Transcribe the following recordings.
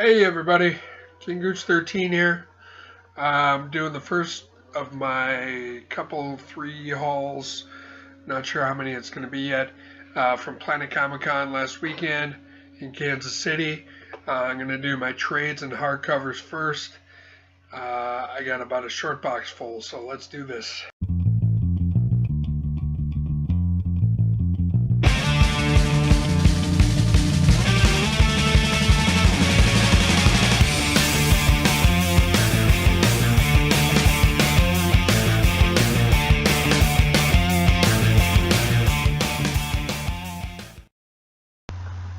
Hey everybody, King Gooch 13 here. I'm doing the first of my three hauls. Not sure how many it's going to be yet. From Planet Comicon last weekend in Kansas City. I'm going to do my trades and hardcovers first. I got about a short box full, so let's do this.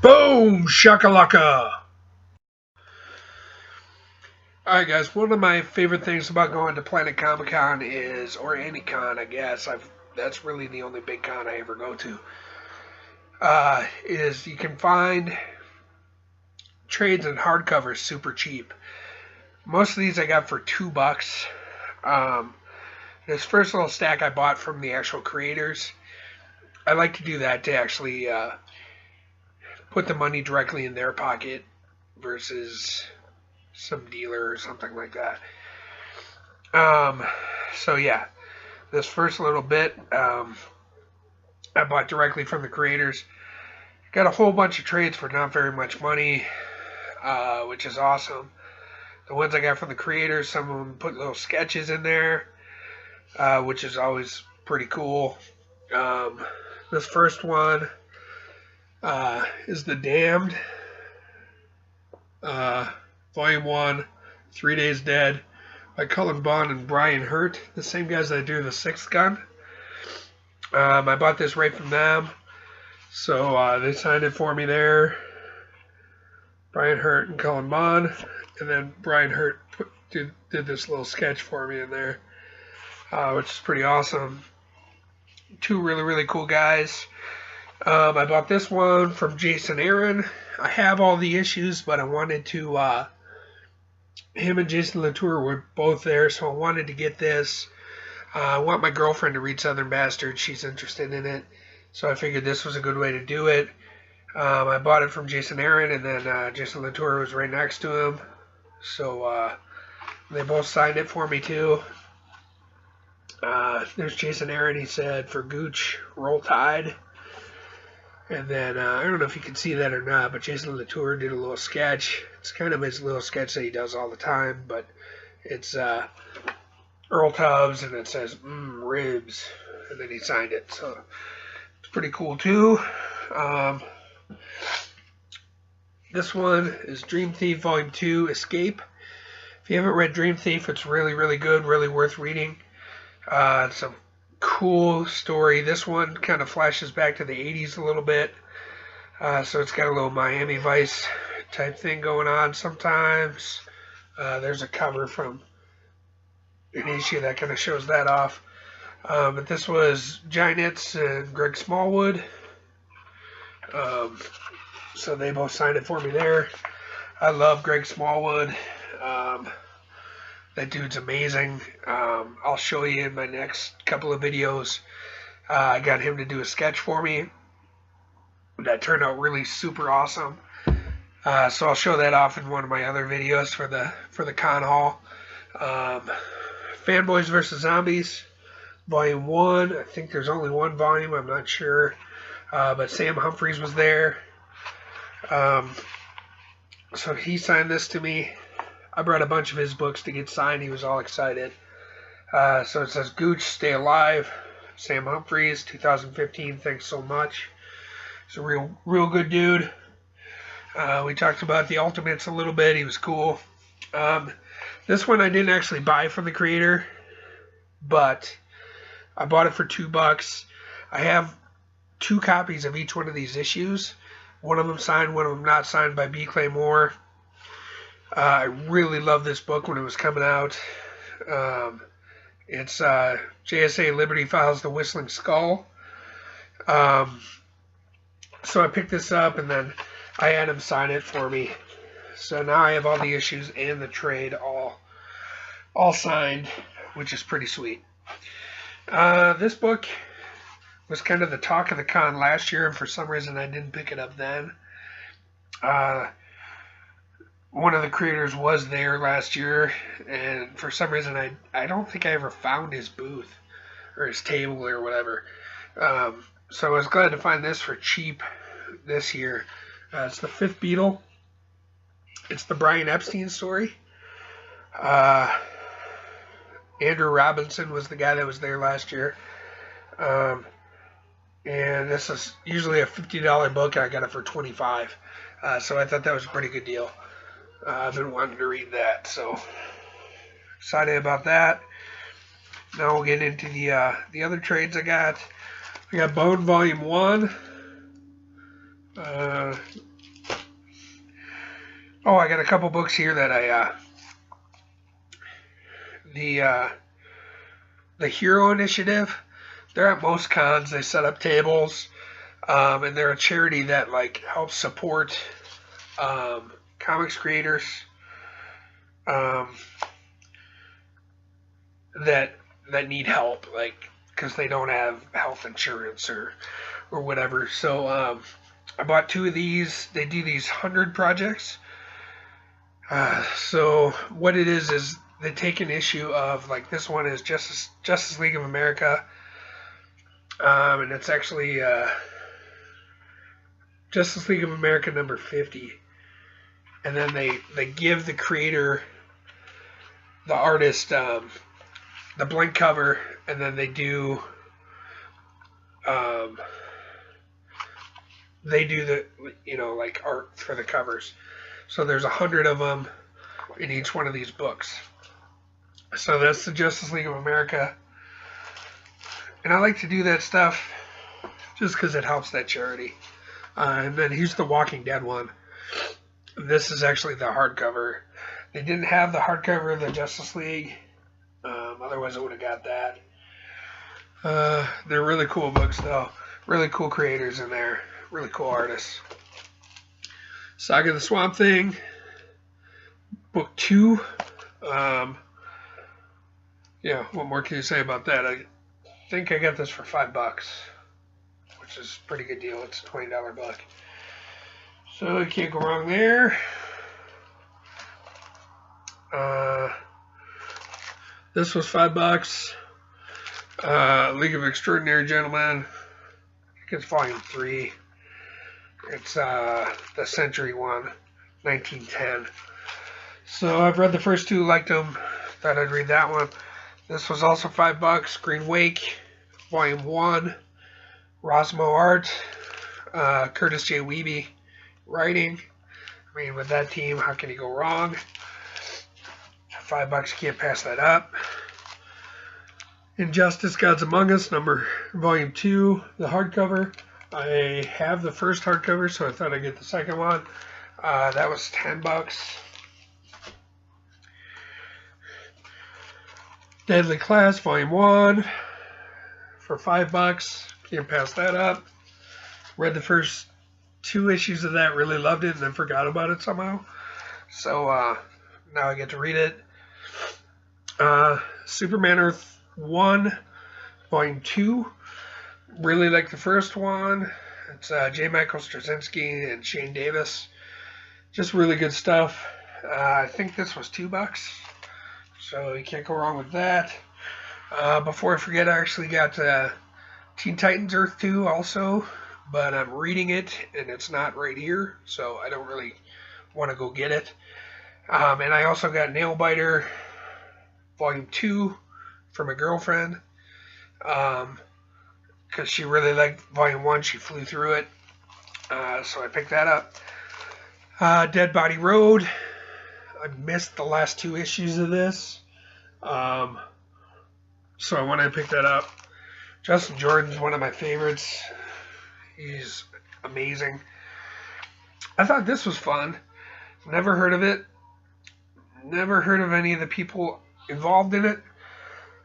Boom! Shakalaka! Alright guys, one of my favorite things about going to Planet Comic-Con is, or any con I guess, that's really the only big con I ever go to, is you can find trades and hardcovers super cheap. Most of these I got for $2. This first little stack I bought from the actual creators. I like to do that to actually put the money directly in their pocket versus some dealer or something like that. So yeah, this first little bit I bought directly from the creators. Got a whole bunch of trades for not very much money, which is awesome. The ones I got from the creators, some of them put little sketches in there, which is always pretty cool. This first one is The Damned, Volume 1, 3 Days Dead, by Cullen Bunn and Brian Hurt, the same guys that do The Sixth Gun. I bought this right from them, so they signed it for me there. Brian Hurt and Cullen Bunn, and then Brian Hurt did this little sketch for me in there, which is pretty awesome. Two really cool guys. I bought this one from Jason Aaron. I have all the issues, but I wanted to, him and Jason Latour were both there, so I wanted to get this. I want my girlfriend to read Southern Bastard. She's interested in it, so I figured this was a good way to do it. I bought it from Jason Aaron, and then Jason Latour was right next to him, so they both signed it for me too. There's Jason Aaron. He said, "For Gooch, roll tide." And then, I don't know if you can see that or not, but Jason Latour did a little sketch. It's kind of his little sketch that he does all the time, but it's Earl Tubbs, and it says, ribs, and then he signed it. So it's pretty cool, too. This one is Dream Thief Volume 2, Escape. If you haven't read Dream Thief, it's really good, really worth reading. It's a cool story. This one kind of flashes back to the 80s a little bit, so it's got a little Miami Vice type thing going on sometimes. There's a cover from an issue that kind of shows that off, but this was Giants and Greg Smallwood, so they both signed it for me there. I love Greg Smallwood. That dude's amazing. I'll show you in my next couple of videos. I got him to do a sketch for me that turned out really super awesome. So I'll show that off in one of my other videos for the con haul. Fanboys vs. Zombies, Volume 1. I think there's only one volume. I'm not sure. But Sam Humphries was there. So he signed this to me. I brought a bunch of his books to get signed. He was all excited. So it says, "Gooch, stay alive. Sam Humphries, 2015. Thanks so much." He's a real good dude. We talked about the Ultimates a little bit. He was cool. This one I didn't actually buy from the creator, but I bought it for $2. I have 2 copies of each one of these issues. One of them signed, one of them not signed, by B. Claymore. I really loved this book when it was coming out. It's JSA Liberty Files, The Whistling Skull. So I picked this up, and then I had him sign it for me. So now I have all the issues and the trade all signed, which is pretty sweet. This book was kind of the talk of the con last year, and for some reason I didn't pick it up then. one of the creators was there last year, and for some reason I don't think I ever found his booth or his table or whatever. So I was glad to find this for cheap this year. It's the Fifth Beatle. It's the Brian Epstein story. Andrew Robinson was the guy that was there last year. And this is usually a $50 book. I got it for $25. So I thought that was a pretty good deal. I've been wanting to read that, so excited about that. Now we'll get into the other trades I got. I got Bone Volume 1. I got a couple books here that I the Hero Initiative. They're at most cons. They set up tables, and they're a charity that like helps support comics creators that need help, like because they don't have health insurance or whatever. So I bought 2 of these. They do these 100 projects. So what it is they take an issue of, like, this one is Justice League of America, and it's actually Justice League of America number 50. And then they give the creator, the artist, the blank cover, and then they do the, like, art for the covers. So there's 100 of them in each one of these books. So that's the Justice League of America. And I like to do that stuff just because it helps that charity. And then here's the Walking Dead one. This is actually the hardcover. They didn't have the hardcover of the Justice League. Otherwise I would have got that. They're really cool books though. Really cool creators in there. Really cool artists. Saga of the Swamp Thing. Book 2. Yeah, what more can you say about that? I think I got this for $5, which is a pretty good deal. It's a $20 book. So you can't go wrong there. This was $5. League of Extraordinary Gentlemen. I think it's volume 3. It's the Century one, 1910. So I've read the first 2, liked them. Thought I'd read that one. This was also $5. Green Wake, volume 1. Rosmo art. Curtis J. Wiebe writing. I mean, with that team, how can you go wrong? $5, you can't pass that up. Injustice: Gods Among Us, volume 2, the hardcover. I have the first hardcover, so I thought I'd get the second one. That was $10. Deadly Class, volume 1, for $5. Can't pass that up. Read the first 2 issues of that, really loved it, and then forgot about it somehow. So now I get to read it. Superman Earth 1, volume 2. Really like the first one. It's J. Michael Straczynski and Shane Davis. Just really good stuff. I think this was $2, so you can't go wrong with that. Before I forget, I actually got Teen Titans Earth 2 also, but I'm reading it and it's not right here, so I don't really want to go get it. And I also got Nailbiter volume 2 for my girlfriend, because she really liked volume 1. She flew through it, so I picked that up. Dead Body Road. I missed the last 2 issues of this, so I wanted to pick that up. Justin Jordan's one of my favorites. He's amazing. I thought this was fun. Never heard of it. Never heard of any of the people involved in it.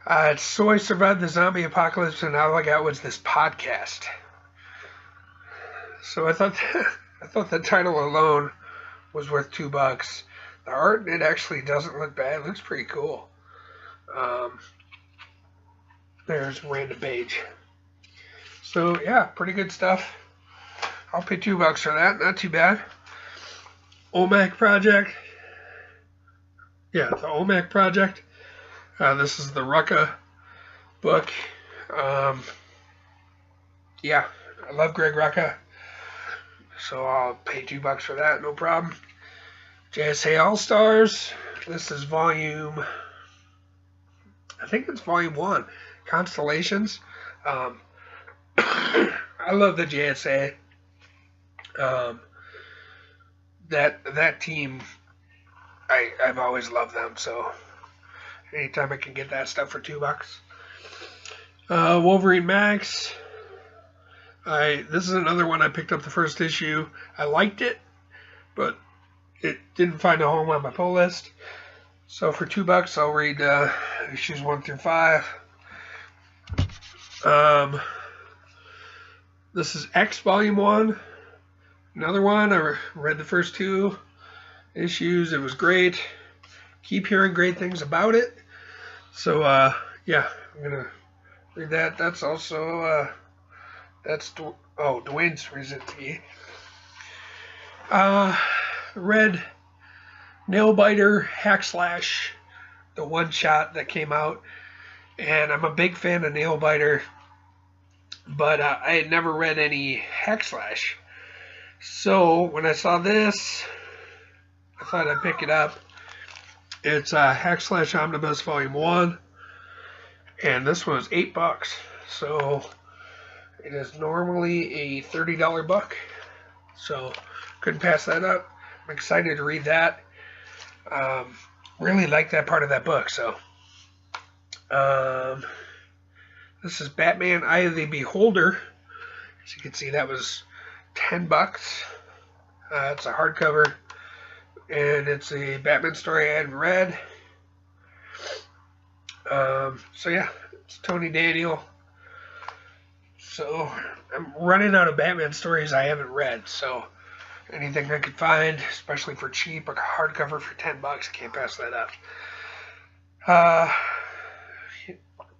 It's So I Survived the Zombie Apocalypse, and all I got was this podcast. So I thought the title alone was worth $2. The art, it actually doesn't look bad. It looks pretty cool. There's a random page. So yeah, pretty good stuff. I'll pay $2 for that. Not too bad. OMAC Project. yeah, the OMAC project. This is the Rucka book. Yeah, I love Greg Rucka, so I'll pay $2 for that, no problem. JSA All Stars. This is volume, I think it's volume 1, Constellations. I love the JSA. That team, I've always loved them, so anytime I can get that stuff for $2. Wolverine Max. This is another one I picked up the first issue. I liked it, but it didn't find a home on my pull list. So for $2, I'll read issues 1 through 5. This is X Volume 1. Another one. I read the first 2 issues. It was great. Keep hearing great things about it. So, yeah, I'm going to read that. That's also, Dwayne Srizinski. Read Nailbiter Hack Slash, the one shot that came out. And I'm a big fan of Nailbiter, but I had never read any Hack Slash. So when I saw this, I thought I'd pick it up. It's Hack Slash Omnibus Volume 1, and this was $8. So it is normally a $30 book. So couldn't pass that up. I'm excited to read that. Really like that part of that book. So this is Batman Eye of the Beholder. As you can see, that was $10. It's a hardcover, and it's a Batman story I hadn't read. So yeah, it's Tony Daniel. So I'm running out of Batman stories I haven't read. So anything I could find, especially for cheap, like a hardcover for $10, I can't pass that up.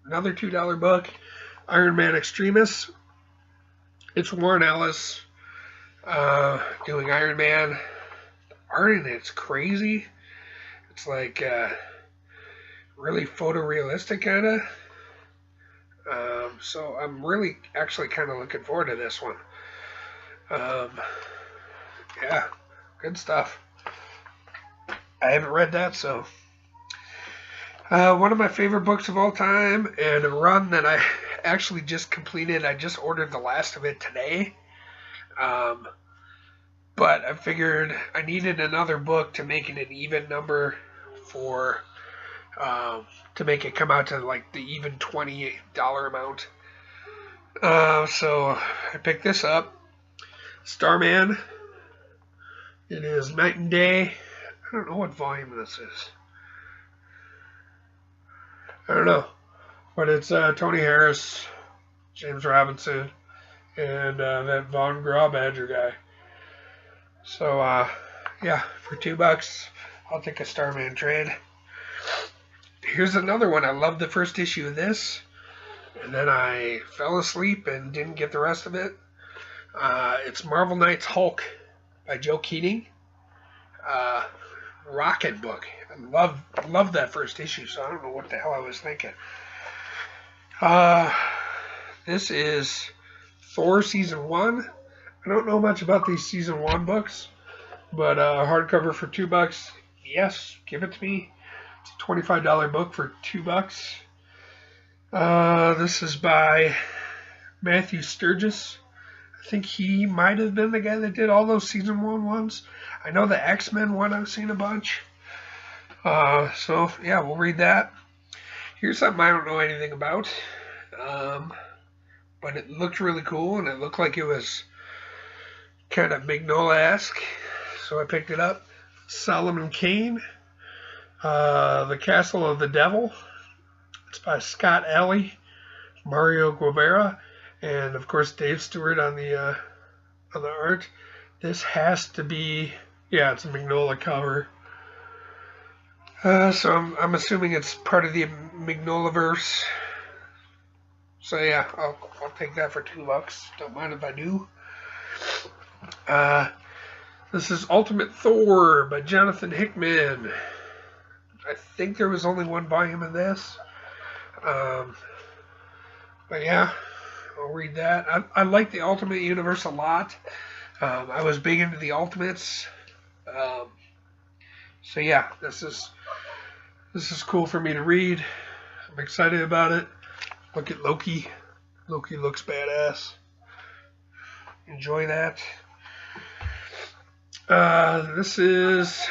Another $2 book, Iron Man Extremis. It's Warren Ellis doing Iron Man. The art in it's crazy. It's like really photorealistic kind of. So I'm really actually kind of looking forward to this one. Yeah, good stuff. I haven't read that, so. One of my favorite books of all time, and a run that I actually just completed. I just ordered the last of it today. But I figured I needed another book to make it an even number for, to make it come out to like the even $20 amount. So I picked this up. Starman. It is Night and Day. I don't know what volume this is. I don't know. But it's Tony Harris, James Robinson, and that Von Grau Badger guy. So, yeah, for $2, I'll take a Starman trade. Here's another one. I loved the first issue of this, and then I fell asleep and didn't get the rest of it. It's Marvel Knights Hulk by Joe Keating. Rocket book. I love that first issue, so I don't know what the hell I was thinking. This is Thor Season 1. I don't know much about these Season 1 books, but hardcover for $2. Yes, give it to me. It's a $25 book for $2. This is by Matthew Sturgis. I think he might have been the guy that did all those Season 1 ones. I know the X-Men one I've seen a bunch. So, yeah, we'll read that. Here's something I don't know anything about. But it looked really cool, and it looked like it was kind of Mignola-esque. So I picked it up. Solomon Kane. The Castle of the Devil. It's by Scott Alley, Mario Guevara, and of course Dave Stewart on the art. This has to be, yeah, it's a Mignola cover. So I'm assuming it's part of the Mignolaverse. So yeah, I'll take that for $2. Don't mind if I do. This is Ultimate Thor by Jonathan Hickman. I think there was only one volume of this. But yeah, I'll read that. I like the Ultimate Universe a lot. I was big into the Ultimates. So yeah, this is cool for me to read. I'm excited about it. Look at Loki. Loki looks badass. Enjoy that. This is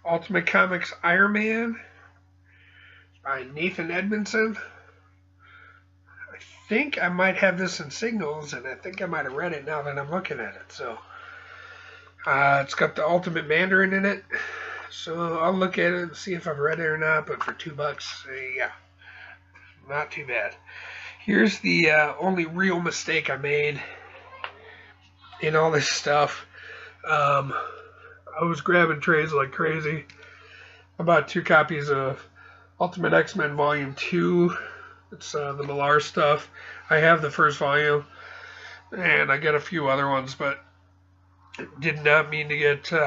Ultimate Comics Iron Man by Nathan Edmondson. I think I might have this in Signals, and I think I might have read it now that I'm looking at it. So it's got the Ultimate Mandarin in it. So I'll look at it and see if I've read it or not. But for $2, yeah, not too bad. Here's the only real mistake I made in all this stuff. I was grabbing trades like crazy. I bought 2 copies of Ultimate X-Men Volume 2. It's the Millar stuff. I have the first volume, and I got a few other ones, but did not mean to get 2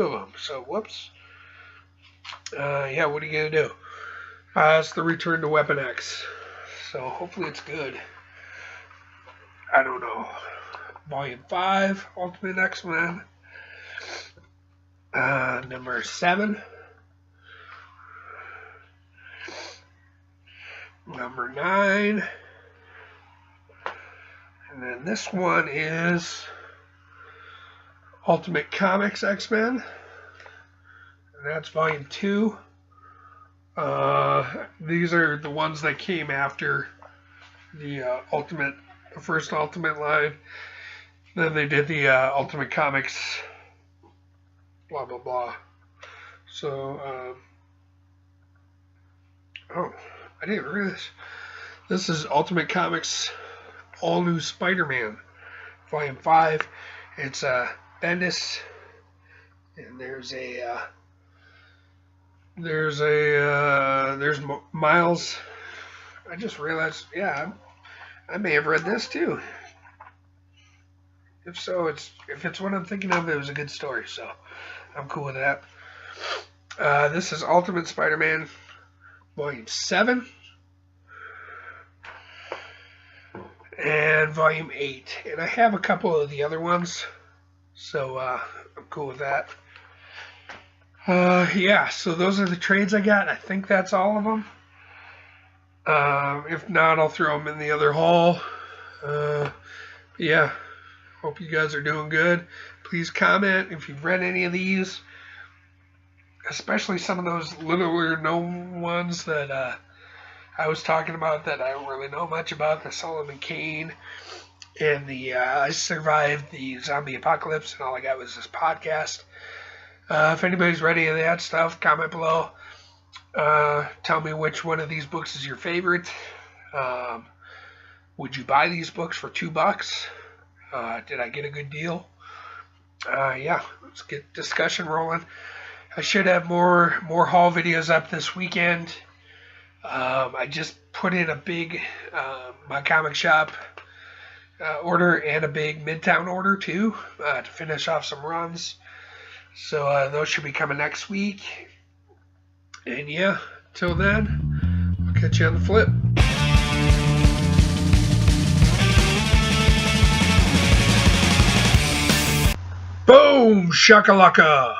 of them. So whoops. Yeah, what are you gonna do? It's the Return to Weapon X. So hopefully it's good. I don't know. Volume 5, Ultimate X-Men. Number 7. Number 9. And then this one is Ultimate Comics X-Men. And that's Volume 2. These are the ones that came after the first Ultimate line. Then they did the Ultimate Comics, blah, blah, blah. So, oh, I didn't read this. This is Ultimate Comics All New Spider-Man, Volume 5. It's Bendis, and there's Miles. I just realized, yeah, I may have read this too. If so, if it's what I'm thinking of, it was a good story, so I'm cool with that. This is Ultimate Spider-Man, Volume 7, and Volume 8. And I have a couple of the other ones, so I'm cool with that. Yeah, so those are the trades I got. I think that's all of them. If not, I'll throw them in the other haul. Yeah. Hope you guys are doing good. Please comment if you've read any of these, especially some of those littler known ones that I was talking about that I don't really know much about, the Solomon Kane and the I survived the zombie apocalypse and all I got was this podcast. If anybody's read any of that stuff, comment below. Tell me which one of these books is your favorite. Would you buy these books for $2? Did I get a good deal? Yeah, let's get discussion rolling. I should have more haul videos up this weekend. I just put in a big my comic shop order and a big Midtown order too to finish off some runs. So those should be coming next week. And yeah, till then, I'll catch you on the flip. Boom! Shakalaka!